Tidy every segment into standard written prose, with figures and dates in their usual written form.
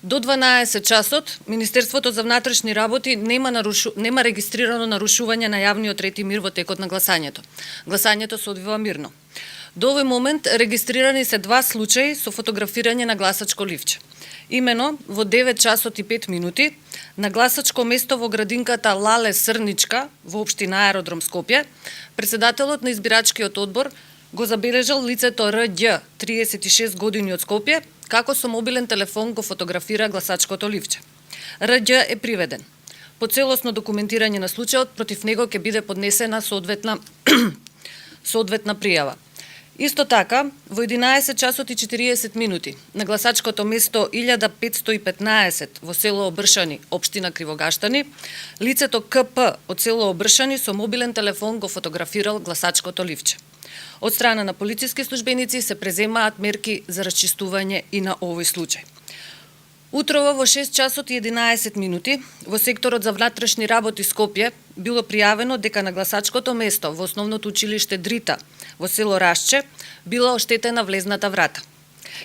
До 12 часот Министерството за внатрешни работи нема регистрирано нарушување на јавниот ред и мир во текот на гласањето. Гласањето се одвива мирно. До овој момент регистрирани се 2 случаи со фотографирање на гласачко ливче. Имено во 9 часот и 5 минути на гласачко место во градинката Лале Срничка во општина Аеродром Скопје, председателот на избирачкиот одбор го забележал лицето Рѓ, 36 години од Скопје, како со мобилен телефон го фотографира гласачкото ливче. Рѓ е приведен. По целосно документирање на случајот против него ќе биде поднесена соодветна пријава. Исто така, во 11 часот и 40 минути на гласачкото место 1515 во село Обршани, општина Кривогаштани, лицето КП од село Обршани со мобилен телефон го фотографирал гласачкото ливче. Од страна на полициски службеници се преземаат мерки за расчистување и на овој случај. Утрово во 6 часот и 11 минути во секторот за внатрешни работи Скопје било пријавено дека на гласачкото место во основното училиште Дрита во село Рашче била оштетена влезната врата.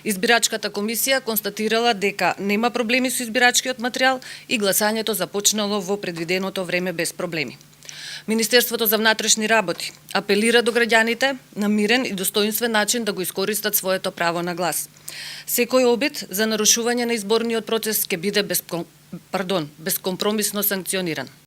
Избирачката комисија констатирала дека нема проблеми со избирачкиот материјал и гласањето започнало во предвиденото време без проблеми. Министерството за внатрешни работи апелира до граѓаните на мирен и достоинствен начин да го искористат своето право на глас. Секој обид за нарушување на изборниот процес ќе биде безкомпромисно санкциониран.